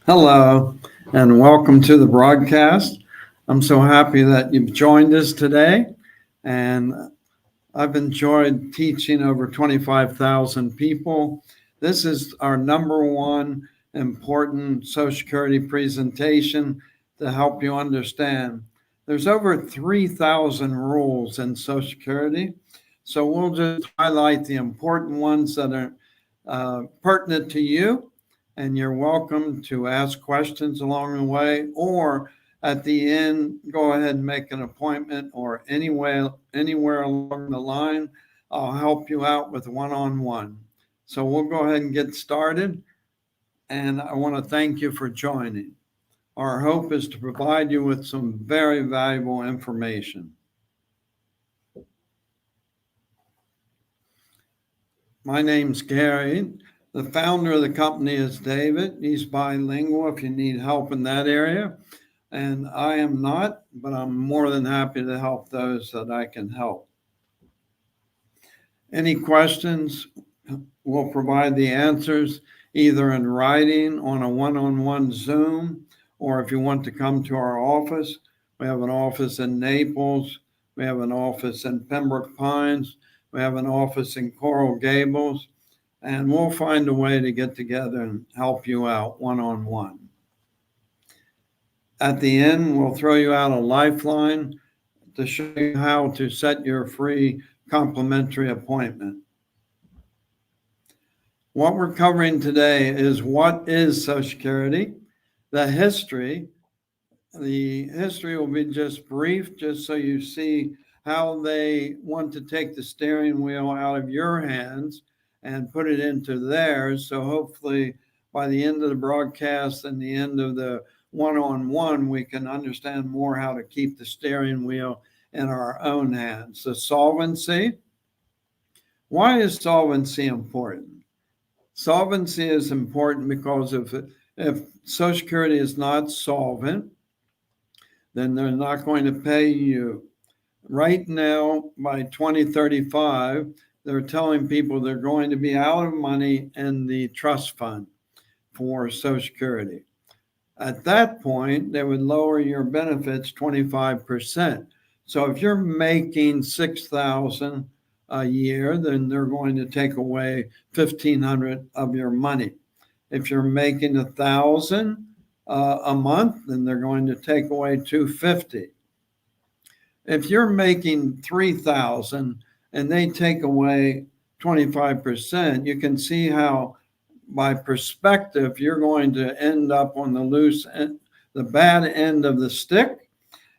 Hello, and welcome to the broadcast. I'm so happy that you've joined us today, and I've enjoyed teaching over 25,000 people. This is our number one important Social Security presentation to help you understand. There's over 3,000 rules in Social Security, so we'll just highlight the important ones that are pertinent to you, and you're welcome to ask questions along the way, or at the end, go ahead and make an appointment, or anywhere along the line, I'll help you out with one-on-one. So we'll go ahead and get started, and I want to thank you for joining. Our hope is to provide you with some very valuable information. My name's Gary. The founder of the company is David. He's bilingual if you need help in that area. And I am not, but I'm more than happy to help those that I can help. Any questions, we'll provide the answers either in writing on a one-on-one Zoom, or if you want to come to our office. We have an office in Naples. We have an office in Pembroke Pines. We have an office in Coral Gables. And we'll find a way to get together and help you out one-on-one. At the end, we'll throw you out a lifeline to show you how to set your free complimentary appointment. What we're covering today is what is Social Security, the history. The history will be just brief, just so you see how they want to take the steering wheel out of your hands and put it into theirs. So hopefully by the end of the broadcast and the end of the one-on-one, we can understand more how to keep the steering wheel in our own hands. So solvency. Why is solvency important? Solvency is important because if Social Security is not solvent, then they're not going to pay you. Right now, by 2035, they're telling people they're going to be out of money in the trust fund for Social Security. At that point, they would lower your benefits 25%. So if you're making $6,000 a year, then they're going to take away $1,500 of your money. If you're making $1,000 a month, then they're going to take away $250. If you're making $3,000 and they take away 25%, you can see how by perspective, you're going to end up on the loose end, the bad end of the stick.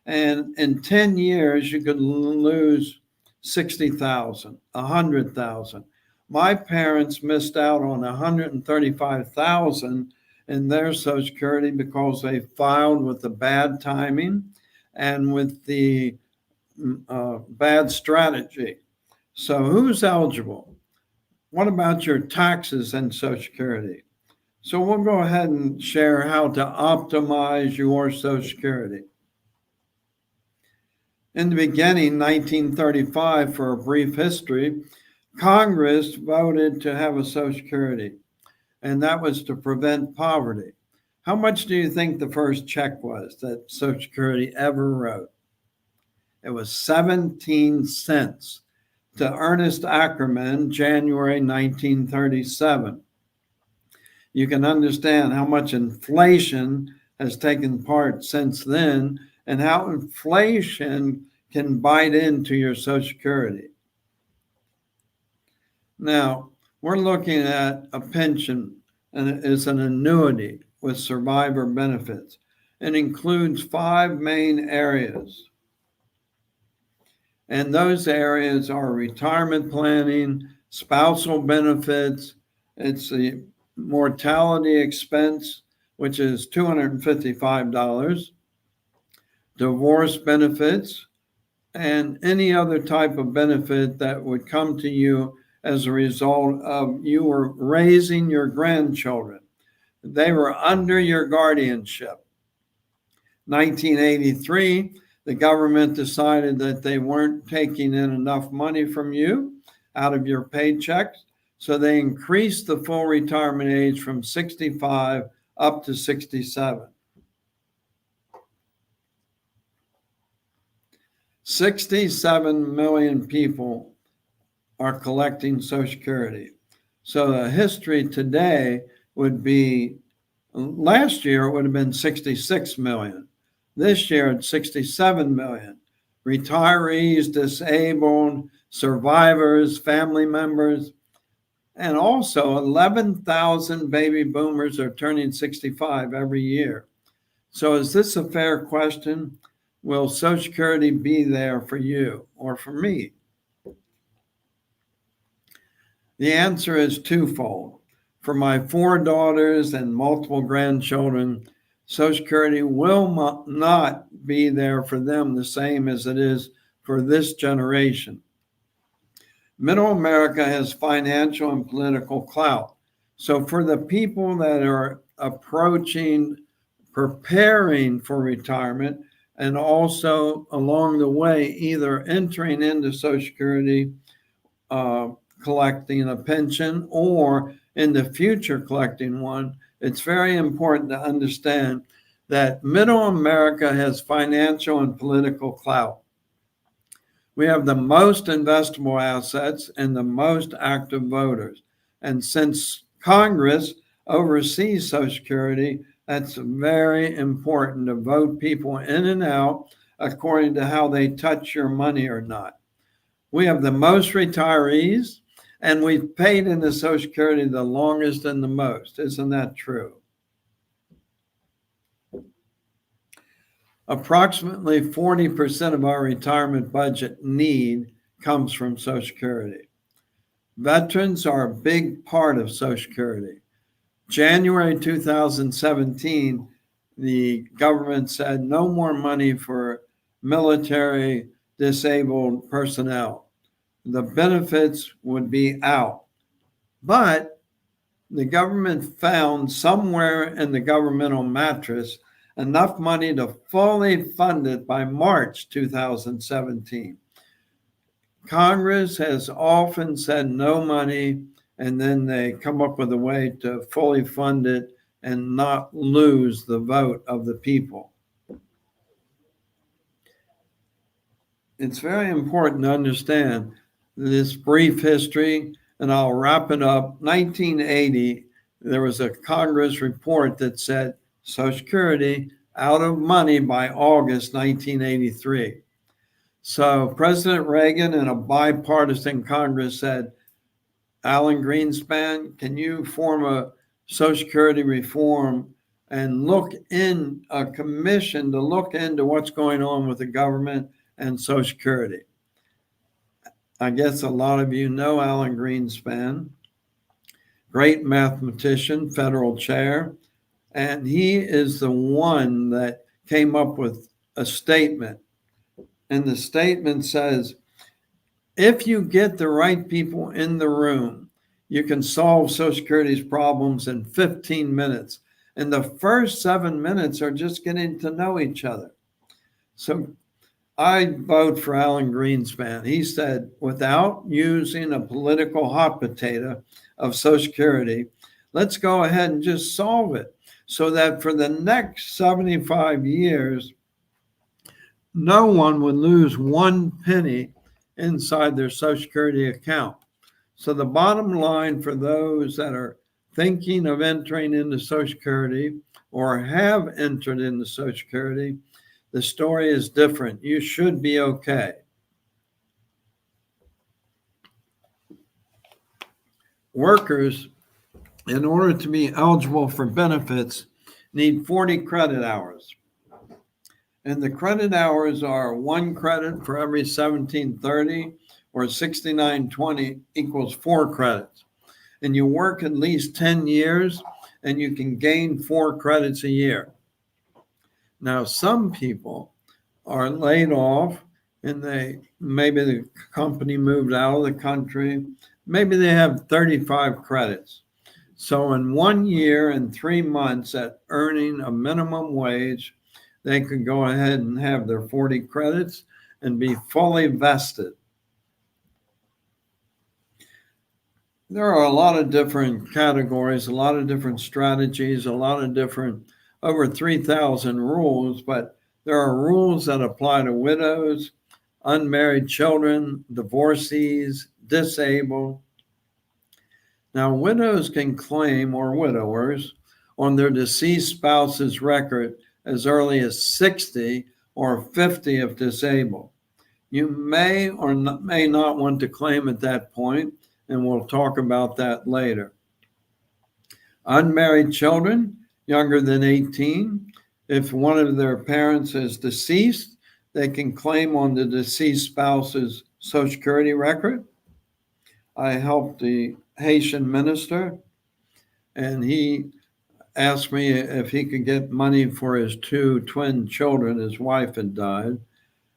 And in 10 years, you could lose 60,000, 100,000. My parents missed out on 135,000 in their Social Security because they filed with the bad timing and with the bad strategy. So who's eligible? What about your taxes and Social Security? So we'll go ahead and share how to optimize your Social Security. In the beginning, 1935, for a brief history, Congress voted to have a Social Security, and that was to prevent poverty. How much do you think the first check was that Social Security ever wrote? It was 17 cents. To Ernest Ackerman, January 1937. You can understand how much inflation has taken part since then and how inflation can bite into your Social Security. Now, we're looking at a pension, and it's an annuity with survivor benefits. It includes 5 main areas. And those areas are retirement planning, spousal benefits, it's the mortality expense, which is $255, divorce benefits, and any other type of benefit that would come to you as a result of you were raising your grandchildren. They were under your guardianship. 1983, the government decided that they weren't taking in enough money from you out of your paychecks, so they increased the full retirement age from 65 up to 67. 67 million people are collecting Social Security. So the history today would be, last year it would have been 66 million. This year it's 67 million. Retirees, disabled, survivors, family members, and also 11,000 baby boomers are turning 65 every year. So is this a fair question? Will Social Security be there for you or for me? The answer is twofold. For my 4 daughters and multiple grandchildren, Social Security will not be there for them the same as it is for this generation. Middle America has financial and political clout. So for the people that are approaching, preparing for retirement, and also along the way, either entering into Social Security, collecting a pension, or in the future collecting one, it's very important to understand that Middle America has financial and political clout. We have the most investable assets and the most active voters. And since Congress oversees Social Security, that's very important to vote people in and out according to how they touch your money or not. We have the most retirees, and we've paid into Social Security the longest and the most. Isn't that true? Approximately 40% of our retirement budget need comes from Social Security. Veterans are a big part of Social Security. January 2017, the government said no more money for military disabled personnel. The benefits would be out. But the government found somewhere in the governmental mattress enough money to fully fund it by March 2017. Congress has often said no money, and then they come up with a way to fully fund it and not lose the vote of the people. It's very important to understand this brief history, and I'll wrap it up. 1980, there was a Congress report that said Social Security out of money by August 1983. So President Reagan and a bipartisan Congress said, Alan Greenspan, can you form a Social Security reform and look in a commission to look into what's going on with the government and Social Security? I guess a lot of you know Alan Greenspan, great mathematician, federal chair, and he is the one that came up with a statement. And the statement says, if you get the right people in the room, you can solve Social Security's problems in 15 minutes. And the first 7 minutes are just getting to know each other. So I vote for Alan Greenspan. He said, without using a political hot potato of Social Security, let's go ahead and just solve it so that for the next 75 years, no one would lose 1 penny inside their Social Security account. So the bottom line for those that are thinking of entering into Social Security or have entered into Social Security, the story is different. You should be okay. Workers, in order to be eligible for benefits, need 40 credit hours. And the credit hours are 1 credit for every 1730, or 6920 equals 4 credits. And you work at least 10 years and you can gain 4 credits a year. Now, some people are laid off and maybe the company moved out of the country. Maybe they have 35 credits. So in 1 year and 3 months at earning a minimum wage, they could go ahead and have their 40 credits and be fully vested. There are a lot of different categories, a lot of different strategies, a lot of different, over 3,000 rules, but there are rules that apply to widows, unmarried children, divorcees, disabled. Now, widows can claim, or widowers, on their deceased spouse's record as early as 60 or 50 if disabled. You may or may not want to claim at that point, and we'll talk about that later. Unmarried children younger than 18, if one of their parents is deceased, they can claim on the deceased spouse's Social Security record. I helped the Haitian minister, and he asked me if he could get money for his two twin children. His wife had died,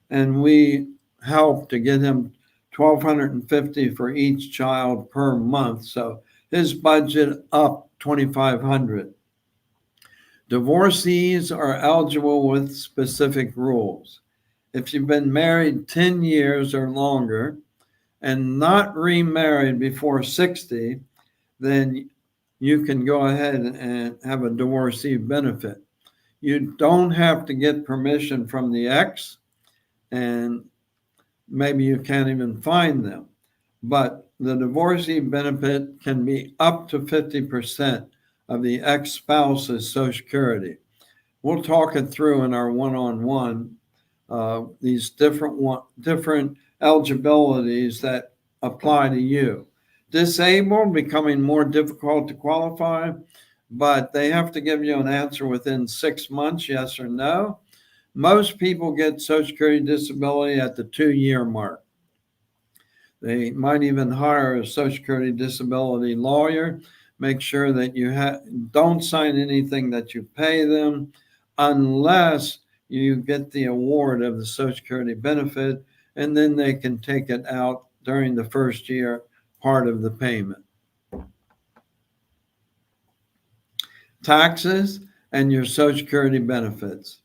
and we helped to get him $1,250 for each child per month. So his budget up $2,500. Divorcees are eligible with specific rules. If you've been married 10 years or longer and not remarried before 60, then you can go ahead and have a divorcee benefit. You don't have to get permission from the ex, and maybe you can't even find them. But the divorcee benefit can be up to 50% of the ex-spouse's Social Security. We'll talk it through in our one-on-one, these different eligibilities that apply to you. Disabled, becoming more difficult to qualify, but they have to give you an answer within 6 months, yes or no. Most people get Social Security disability at the 2-year mark. They might even hire a Social Security disability lawyer. Make sure that you don't sign anything that you pay them unless you get the award of the Social Security benefit, and then they can take it out during the first year part of the payment. Taxes and your Social Security benefits.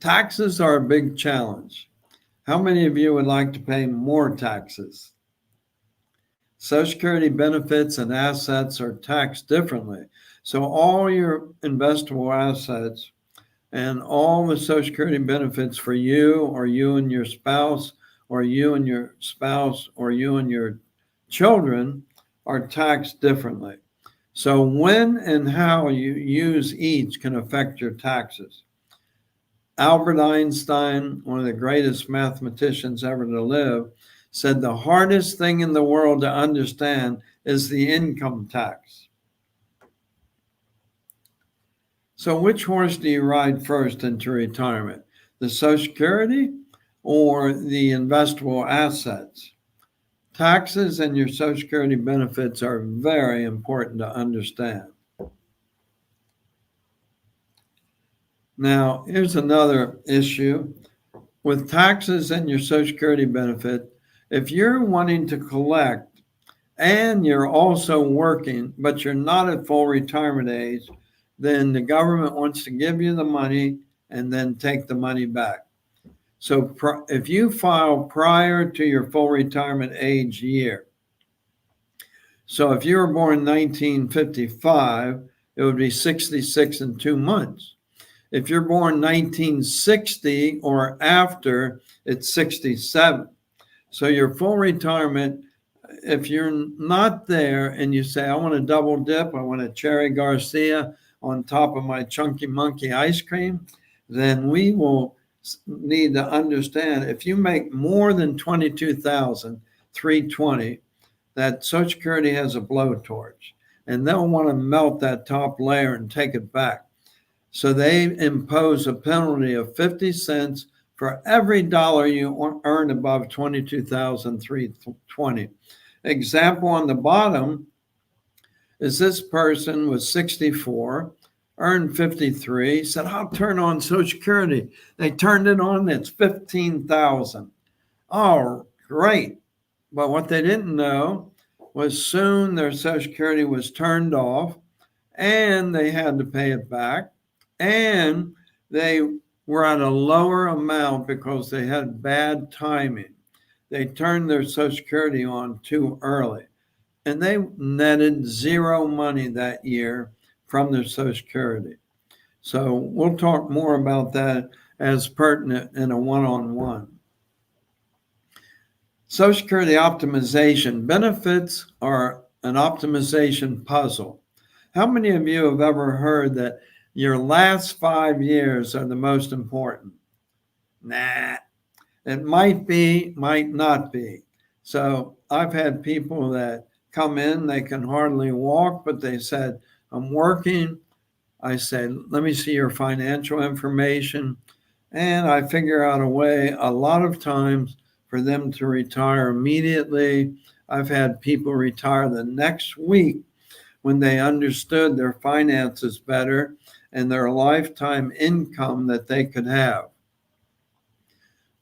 Taxes are a big challenge. How many of you would like to pay more taxes? Social Security benefits and assets are taxed differently. So all your investable assets and all the Social Security benefits for you or you and your spouse or you and your spouse or you and your children are taxed differently. So when and how you use each can affect your taxes. Albert Einstein, one of the greatest mathematicians ever to live, said the hardest thing in the world to understand is the income tax. So which horse do you ride first into retirement? The Social Security or the investable assets? Taxes and your Social Security benefits are very important to understand. Now, here's another issue. With taxes and your Social Security benefit, if you're wanting to collect and you're also working, but you're not at full retirement age, then the government wants to give you the money and then take the money back. So if you file prior to your full retirement age year, so if you were born in 1955, it would be 66 and 2 months. If you're born 1960 or after, it's 67. So your full retirement, if you're not there and you say, I want a double dip, I want a Cherry Garcia on top of my Chunky Monkey ice cream, then we will need to understand if you make more than $22,320, that Social Security has a blowtorch, and they'll want to melt that top layer and take it back. So they impose a penalty of 50 cents for every dollar you earn above $22,320. Example on the bottom is this person was 64, earned 53, said, I'll turn on Social Security. They turned it on, it's 15,000. Oh, great. But what they didn't know was soon their Social Security was turned off and they had to pay it back. And they were at a lower amount because they had bad timing. They turned their Social Security on too early. and they netted zero money that year from their Social Security. So we'll talk more about that as pertinent in a one-on-one. Social Security optimization. Benefits are an optimization puzzle. How many of you have ever heard that your last 5 years are the most important? Nah, it might be, might not be. So I've had people that come in, they can hardly walk, but they said, I'm working. I said, let me see your financial information. And I figure out a way a lot of times for them to retire immediately. I've had people retire the next week when they understood their finances better and their lifetime income that they could have.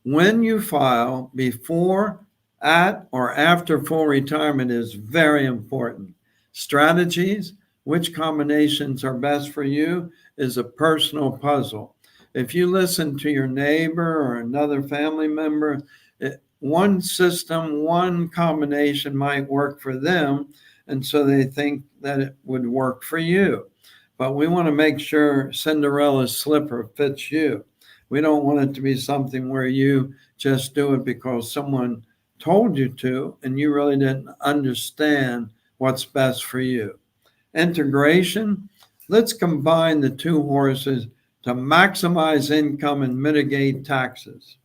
When you file before, at, or after full retirement is very important. Strategies, which combinations are best for you, is a personal puzzle. If you listen to your neighbor or another family member, one system, one combination might work for them, and so they think that it would work for you. But we want to make sure Cinderella's slipper fits you. We don't want it to be something where you just do it because someone told you to and you really didn't understand what's best for you. Integration, let's combine the two horses to maximize income and mitigate taxes.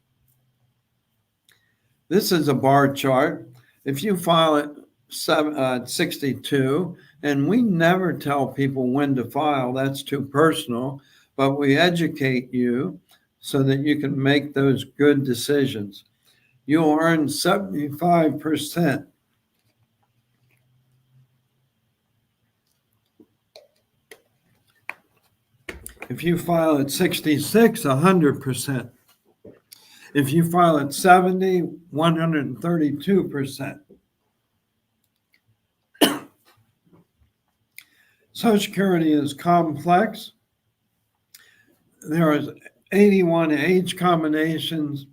This is a bar chart. If you file at 62, and we never tell people when to file, that's too personal, but we educate you so that you can make those good decisions. You'll earn 75%. If you file at 66, 100%. If you file at 70, 132%. Social Security is complex. There are 81 age combinations,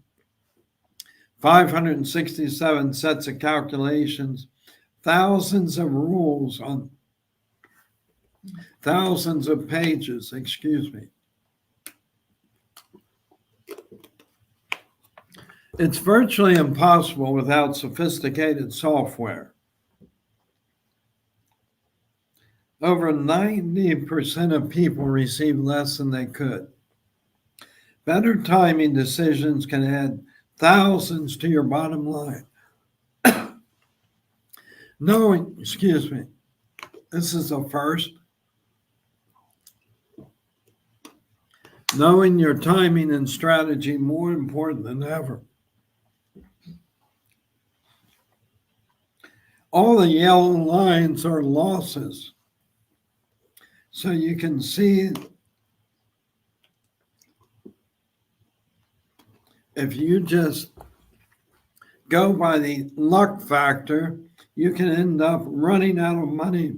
567 sets of calculations, thousands of rules on thousands of pages, It's virtually impossible without sophisticated software. Over 90% of people receive less than they could. Better timing decisions can add thousands to your bottom line. This is a first. Knowing your timing and strategy more important than ever. All the yellow lines are losses. So you can see if you just go by the luck factor, you can end up running out of money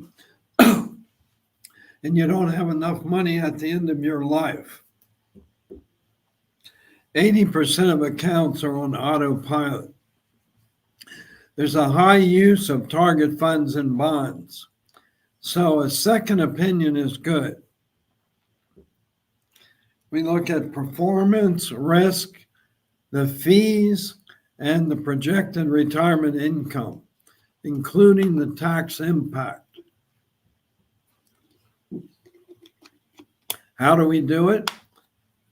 and you don't have enough money at the end of your life. 80% of accounts are on autopilot. There's a high use of target funds and bonds. So a second opinion is good. We look at performance, risk, the fees, and the projected retirement income, including the tax impact. How do we do it?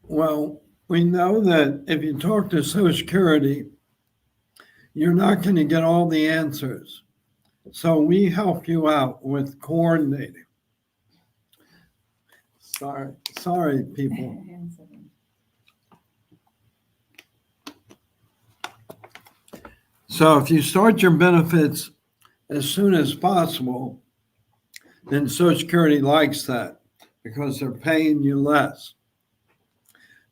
Well, we know that if you talk to Social Security, you're not going to get all the answers. So we help you out with coordinating. Sorry, people. So if you start your benefits as soon as possible, then Social Security likes that because they're paying you less.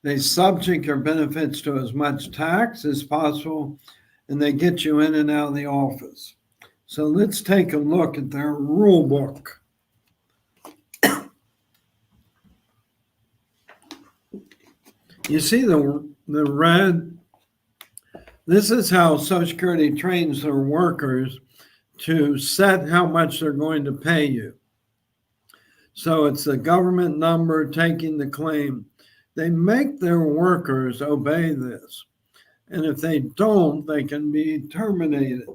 They subject your benefits to as much tax as possible, and they get you in and out of the office. So let's take a look at their rule book. You see the red? This is how Social Security trains their workers to set how much they're going to pay you. So it's the government number taking the claim. They make their workers obey this. And if they don't, they can be terminated.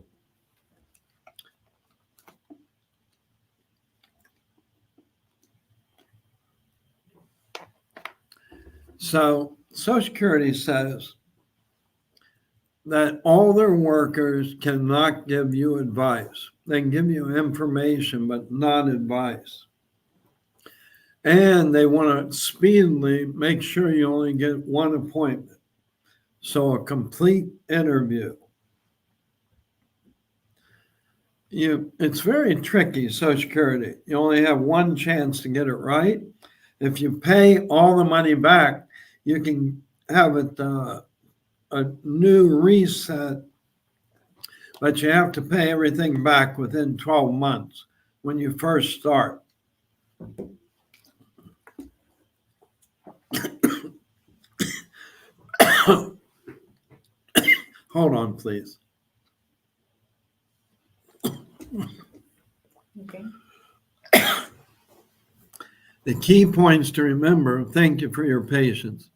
So Social Security says that all their workers cannot give you advice. They can give you information, but not advice. And they want to speedily make sure you only get one appointment. So a complete interview. It's very tricky, Social Security. You only have one chance to get it right. If you pay all the money back, you can have it a new reset, but you have to pay everything back within 12 months when you first start. Hold on, please. Okay. The key points to remember, thank you for your patience.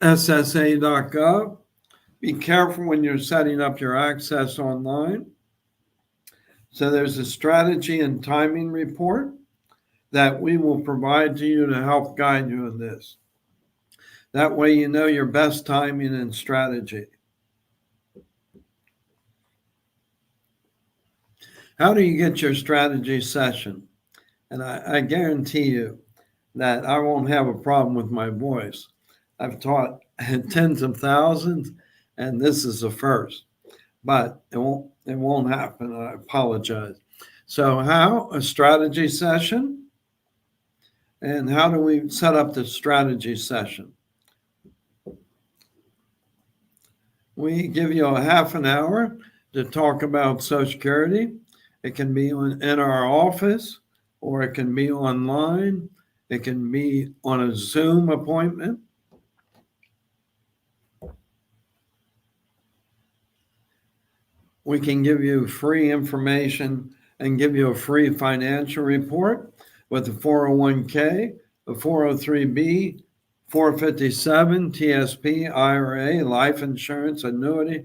SSA.gov. Be careful when you're setting up your access online. So there's a strategy and timing report that we will provide to you to help guide you in this. That way you know your best timing and strategy. How do you get your strategy session? And I guarantee you that I won't have a problem with my voice. I've taught tens of thousands, and this is the first. But it won't happen. I apologize. So how? A strategy session. And how do we set up the strategy session? We give you a half an hour to talk about Social Security. It can be in our office, or it can be online. It can be on a Zoom appointment. We can give you free information and give you a free financial report with the 401k, the 403b, 457, TSP, IRA, life insurance, annuity.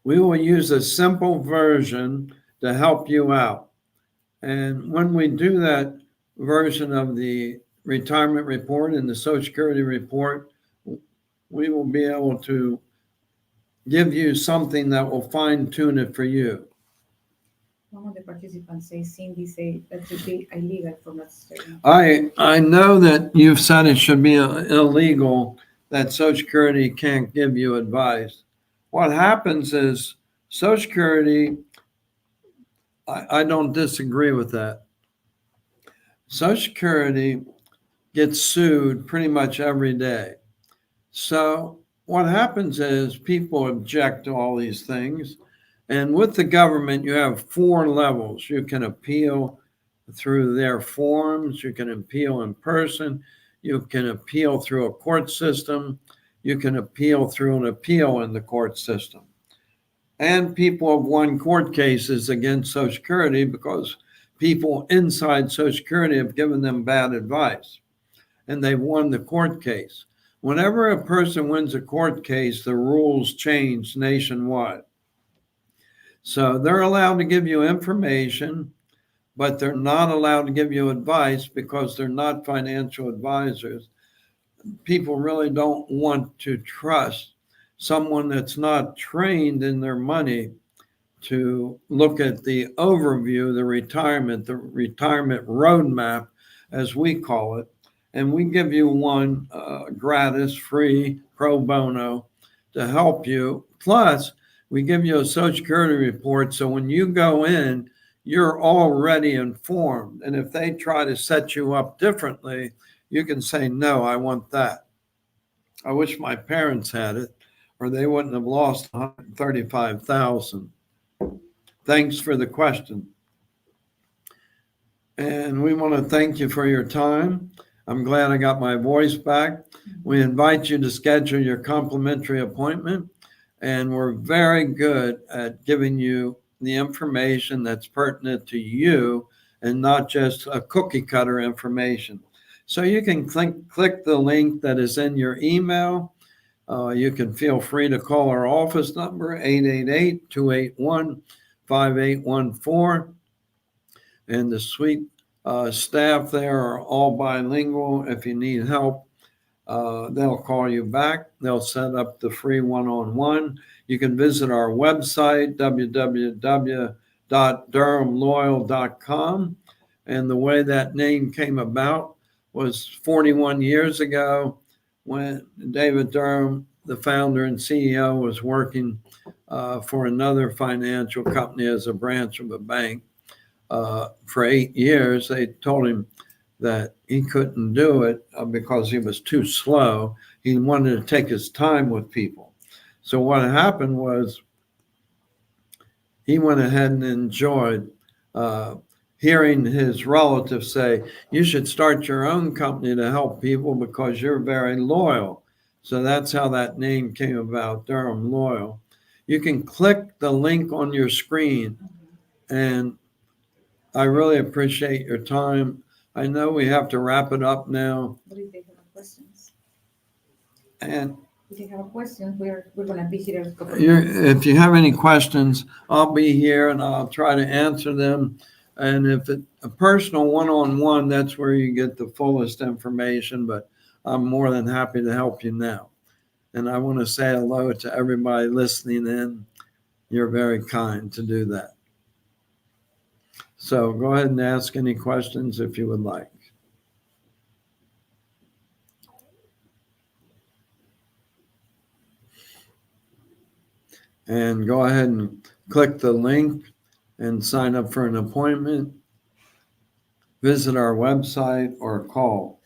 We will use a simple version to help you out. And when we do that version of the retirement report and the Social Security report, we will be able to give you something that will fine-tune it for you. One of the participants says, Cindy said that should be illegal for not starting. I know that you've said it should be illegal, that Social Security can't give you advice. What happens is Social Security, I don't disagree with that. Social Security gets sued pretty much every day. So what happens is people object to all these things. And with the government, you have 4 levels. You can appeal through their forms. You can appeal in person. You can appeal through a court system. You can appeal through an appeal in the court system. And people have won court cases against Social Security because people inside Social Security have given them bad advice, and they've won the court case. Whenever a person wins a court case, the rules change nationwide. So they're allowed to give you information, but they're not allowed to give you advice because they're not financial advisors. People really don't want to trust someone that's not trained in their money to look at the overview, the retirement roadmap, as we call it. And we give you one gratis, free, pro bono to help you. Plus, we give you a Social Security report. So when you go in, you're already informed. And if they try to set you up differently, you can say, no, I want that. I wish my parents had it, or they wouldn't have lost $135,000. Thanks for the question. And we want to thank you for your time. I'm glad I got my voice back. We invite you to schedule your complimentary appointment and we're very good at giving you the information that's pertinent to you and not just a cookie cutter information. So you can click the link that is in your email. You can feel free to call our office number, 888-281-5814. And the sweet staff there are all bilingual. If you need help, they'll call you back. They'll set up the free one-on-one. You can visit our website, www.durhamloyal.com. And the way that name came about was 41 years ago when David Durham, the founder and CEO, was working for another financial company as a branch of a bank. For 8 years. They told him that he couldn't do it because he was too slow. He wanted to take his time with people. So what happened was he went ahead and enjoyed hearing his relatives say, you should start your own company to help people because you're very loyal. So that's how that name came about, Durham Loyal. You can click the link on your screen, and I really appreciate your time. I know we have to wrap it up now. But if they have questions, And if they have questions, we're gonna be here a couple of if you have any questions, I'll be here and I'll try to answer them. And if it's a personal one-on-one, that's where you get the fullest information, but I'm more than happy to help you now. And I want to say hello to everybody listening in. You're very kind to do that. So go ahead and ask any questions if you would like. And go ahead and click the link and sign up for an appointment. Visit our website or call.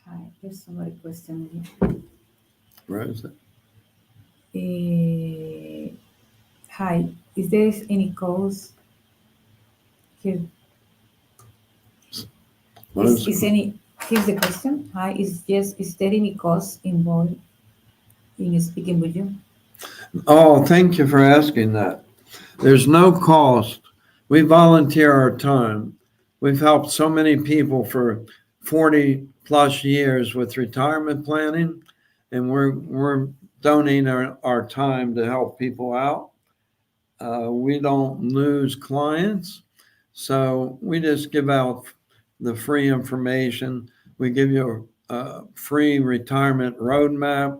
Hi, there's somebody questioning Where is it? you. Hi, is there any cost here? What is Is any, here's the question. Hi, is there any cost involved in speaking with you? Oh, thank you for asking that. There's no cost. We volunteer our time. We've helped so many people for 40 plus years with retirement planning, and we're donating our time to help people out. We don't lose clients, so we just give out the free information. We give you a free retirement roadmap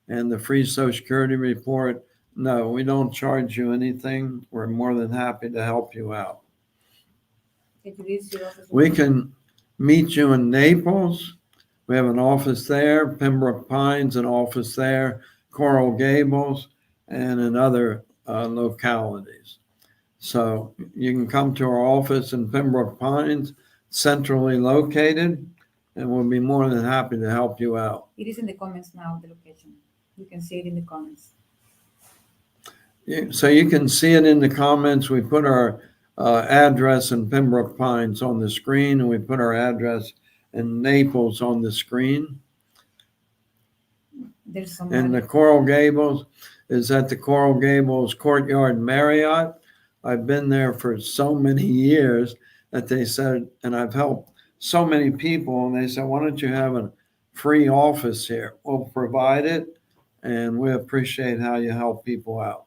and the free Social Security report. No, we don't charge you anything. We're more than happy to help you out. We can meet you in Naples. We have an office there, Pembroke Pines, an office there, Coral Gables, and in other localities. So you can come to our office in Pembroke Pines, centrally located, and we'll be more than happy to help you out. It is in the comments now, the location. You can see it in the comments. So you can see it in the comments. We put our address in Pembroke Pines on the screen, and we put our address in Naples on the screen. There's And the Coral Gables is at the Coral Gables Courtyard Marriott. I've been there for so many years that they said, and I've helped so many people, and they said, why don't you have a free office here? We'll provide it, and we appreciate how you help people out.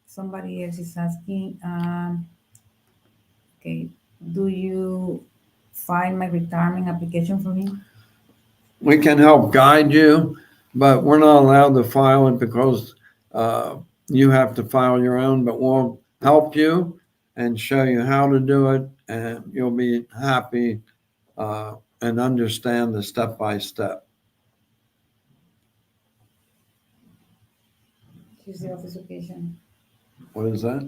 Somebody else is asking, okay, do you find my retirement application for me? We can help guide you, but we're not allowed to file it because you have to file your own, but we'll help you and show you how to do it, and you'll be happy and understand the step-by-step. Here's the office location. What is that?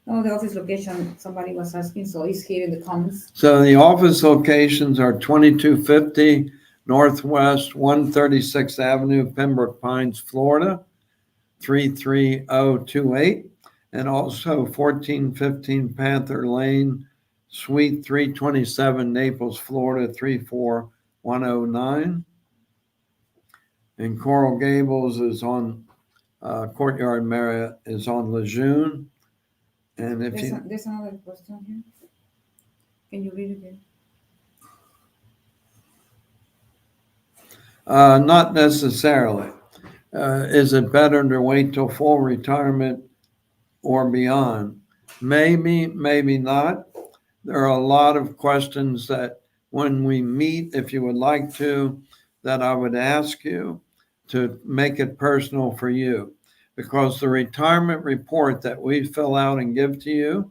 No, the office location, somebody was asking, so it's here in the comments. So the office locations are 2250 Northwest 136th Avenue, Pembroke Pines, Florida, 33028, and also 1415 Panther Lane, Suite 327, Naples, Florida 34109. And Coral Gables is on Courtyard Marriott is on Lejeune. And if There's another question here. Can you read it again? Not necessarily. Is it better to wait till full retirement or beyond? Maybe, maybe not. There are a lot of questions that when we meet, if you would like to, that I would ask you to make it personal for you, because the retirement report that we fill out and give to you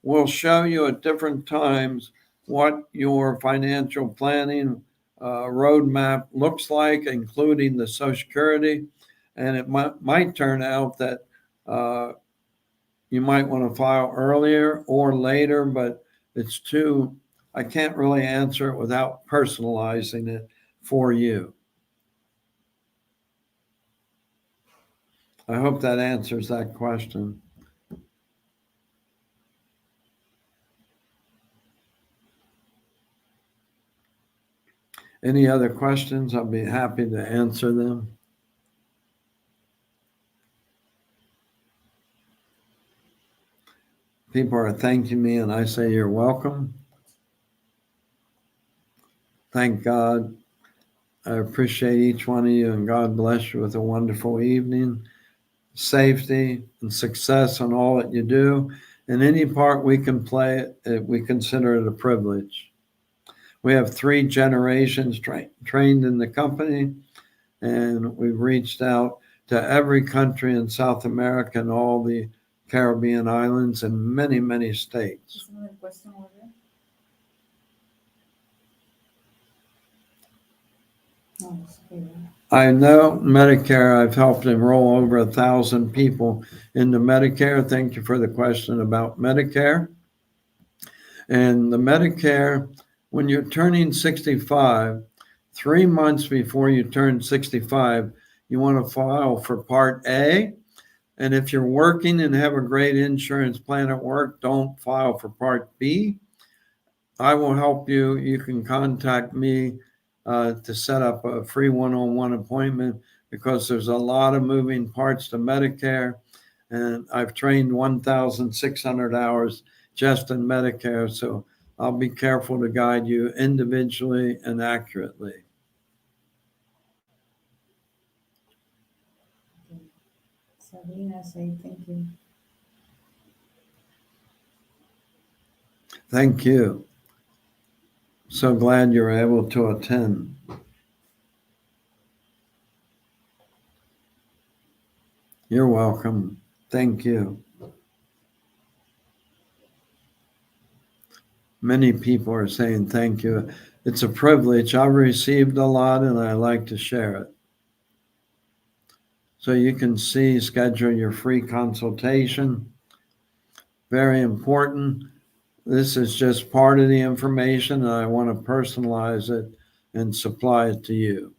will show you at different times what your financial planning roadmap looks like, including the Social Security. And it might turn out that you might want to file earlier or later, but I can't really answer it without personalizing it for you. I hope that answers that question. Any other questions? I'll be happy to answer them. People are thanking me, and I say you're welcome. Thank God. I appreciate each one of you, and God bless you with a wonderful evening. Safety and success on all that you do. And any part we can play, we consider it a privilege. We have 3 generations trained in the company, and we've reached out to every country in South America and all the Caribbean islands and many, many states. Another question over there. No, it's okay. I know Medicare, I've helped enroll over 1,000 people into Medicare. Thank you for the question about Medicare. And the Medicare, when you're turning 65, 3 months before you turn 65, you want to file for Part A. And if you're working and have a great insurance plan at work, don't file for Part B. I will help you. You can contact me to set up a free one-on-one appointment, because there's a lot of moving parts to Medicare. And I've trained 1,600 hours just in Medicare. So I'll be careful to guide you individually and accurately. Sabrina say thank you. Thank you. So glad you're able to attend. You're welcome. Thank you. Many people are saying thank you. It's a privilege. I've received a lot, and I like to share it. So you can schedule your free consultation. Very important. This is just part of the information, and I want to personalize it and supply it to you.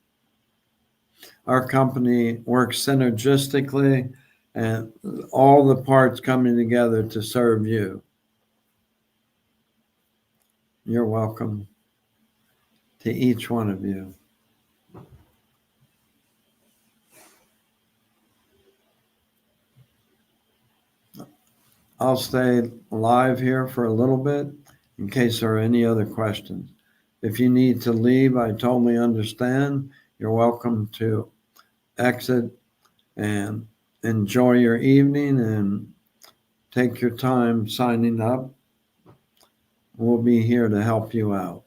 Our company works synergistically, and all the parts coming together to serve you. You're welcome to each one of you. I'll stay live here for a little bit in case there are any other questions. If you need to leave, I totally understand. You're welcome to exit and enjoy your evening and take your time signing up. We'll be here to help you out.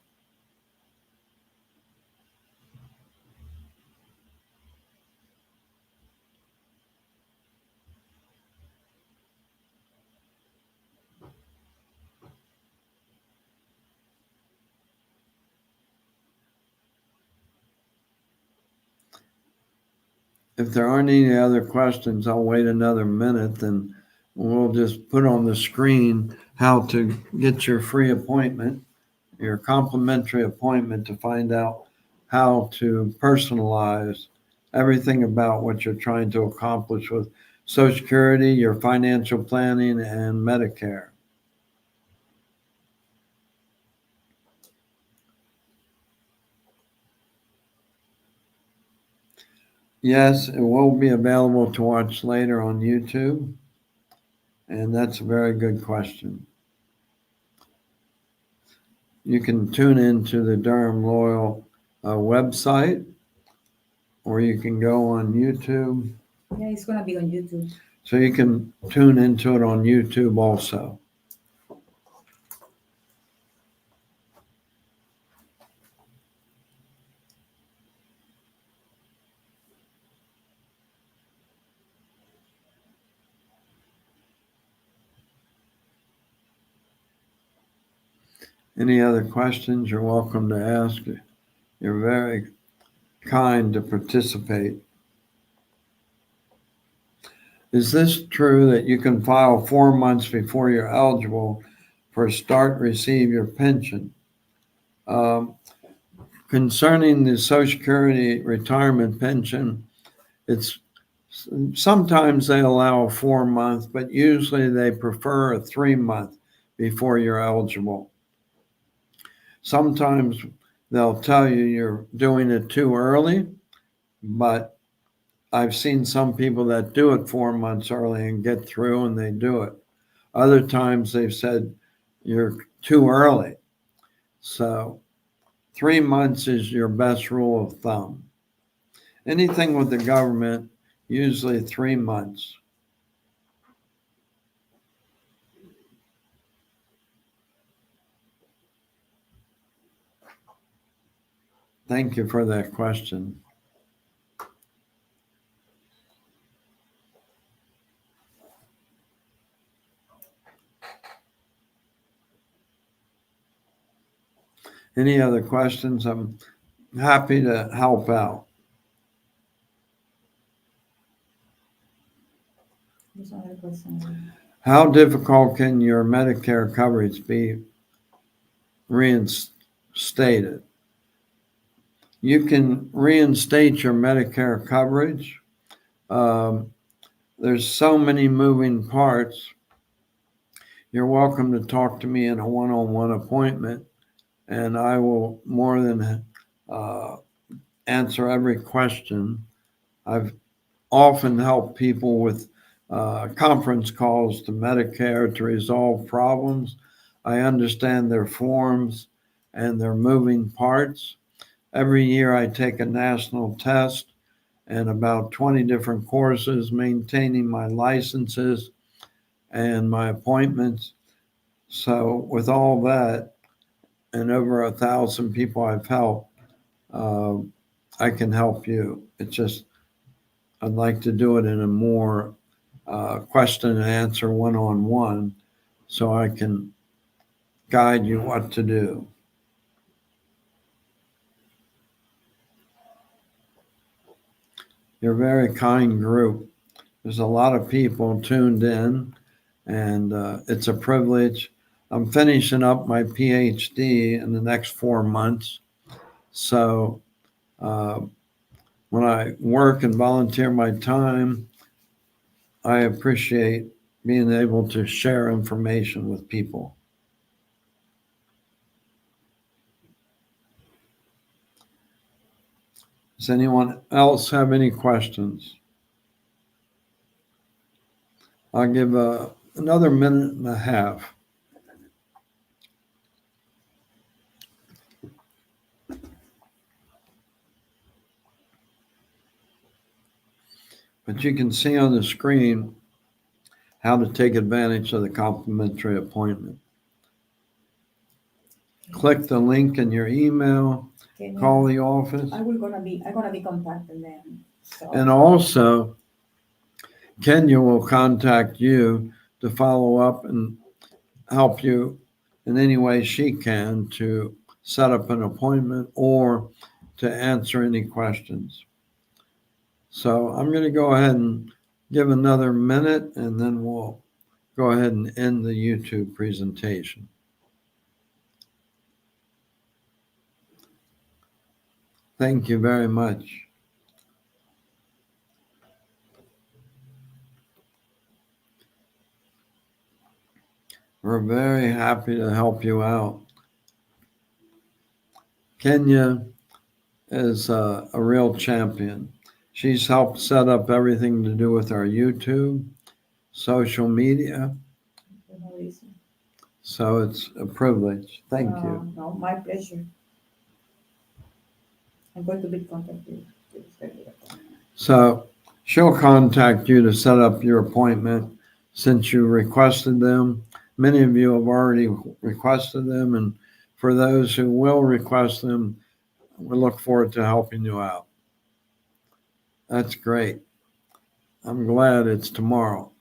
If there aren't any other questions, I'll wait another minute, and we'll just put on the screen how to get your free appointment, your complimentary appointment, to find out how to personalize everything about what you're trying to accomplish with Social Security, your financial planning, and Medicare. Yes, it will be available to watch later on YouTube. And that's a very good question. You can tune into the Durham Loyal website, or you can go on YouTube. Yeah, it's gonna be on YouTube. So you can tune into it on YouTube also. Any other questions, you're welcome to ask. You're very kind to participate. Is this true that you can file 4 months before you're eligible for start receive your pension? Concerning the Social Security retirement pension, it's sometimes they allow a 4 month, but usually they prefer a 3 month before you're eligible. Sometimes they'll tell you you're doing it too early, but I've seen some people that do it 4 months early and get through and they do it. Other times they've said you're too early. So 3 months is your best rule of thumb. Anything with the government, usually 3 months. Thank you for that question. Any other questions? I'm happy to help out. There's another question. How difficult can your Medicare coverage be reinstated? You can reinstate your Medicare coverage. There's so many moving parts. You're welcome to talk to me in a one-on-one appointment, and I will more than answer every question. I've often helped people with conference calls to Medicare to resolve problems. I understand their forms and their moving parts. Every year I take a national test and about 20 different courses, maintaining my licenses and my appointments. So with all that, and over 1,000 people I've helped, I can help you. It's just, I'd like to do it in a more question and answer one-on-one so I can guide you what to do. You're a very kind group. There's a lot of people tuned in, and it's a privilege. I'm finishing up my PhD in the next 4 months. So when I work and volunteer my time, I appreciate being able to share information with people. Does anyone else have any questions? I'll give another minute and a half. But you can see on the screen how to take advantage of the complimentary appointment. Click the link in your email, call the office. I'm gonna be contacting them. So. And also, Kenya will contact you to follow up and help you in any way she can to set up an appointment or to answer any questions. So I'm going to go ahead and give another minute, and then we'll go ahead and end the YouTube presentation. Thank you very much. We're very happy to help you out. Kenya is a real champion. She's helped set up everything to do with our YouTube, social media. So it's a privilege. Thank you. No, my pleasure. I'm going to be contacted. So she'll contact you to set up your appointment since you requested them. Many of you have already requested them, and for those who will request them, we look forward to helping you out. That's great. I'm glad it's tomorrow.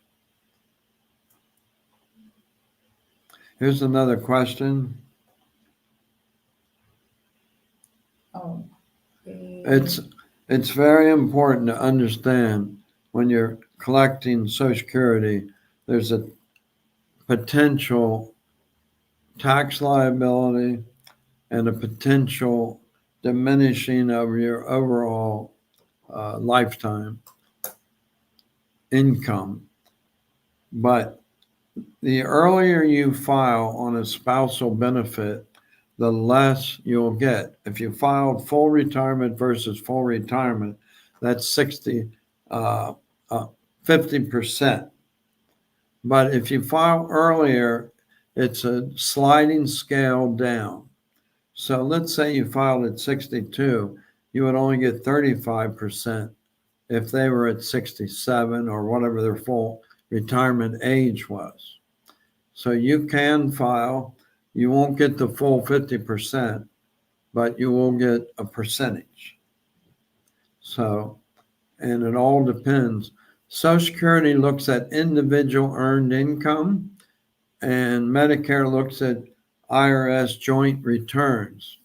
Here's another question. Oh. It's very important to understand when you're collecting Social Security, there's a potential tax liability and a potential diminishing of your overall lifetime income. But the earlier you file on a spousal benefit, the less you'll get. If you filed full retirement versus full retirement, that's 50%. But if you file earlier, it's a sliding scale down. So let's say you filed at 62, you would only get 35% if they were at 67 or whatever their full retirement age was. So you can file, you won't get the full 50%, but you will get a percentage. So, and it all depends. Social Security looks at individual earned income, and Medicare looks at IRS joint returns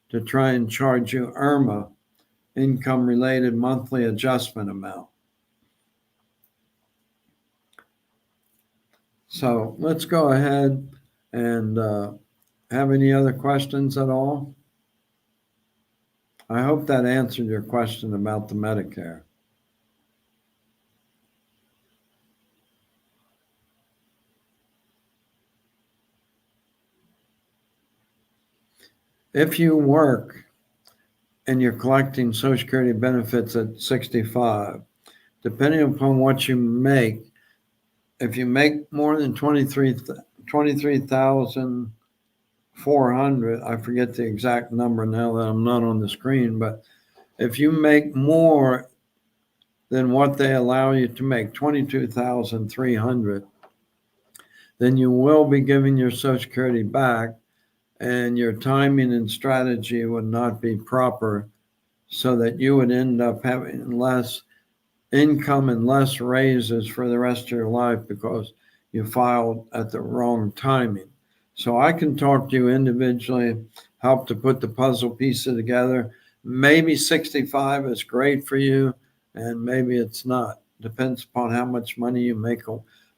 to try and charge you IRMA, income related monthly adjustment amount. So let's go ahead and have any other questions at all? I hope that answered your question about the Medicare. If you work and you're collecting Social Security benefits at 65, depending upon what you make, if you make more than 23,400, I forget the exact number now that I'm not on the screen, but if you make more than what they allow you to make, 22,300, then you will be giving your Social Security back, and your timing and strategy would not be proper, so that you would end up having less income and less raises for the rest of your life because you filed at the wrong timing. So I can talk to you individually, help to put the puzzle pieces together. Maybe 65 is great for you, and maybe it's not. Depends upon how much money you make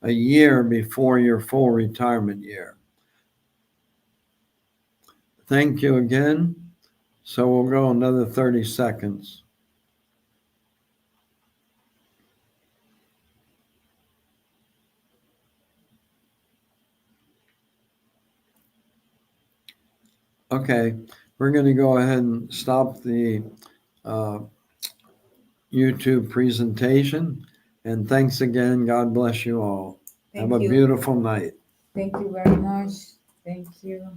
a year before your full retirement year. Thank you again. So we'll go another 30 seconds. Okay, we're going to go ahead and stop the YouTube presentation. And thanks again. God bless you all. Have a beautiful night. Thank you very much. Thank you.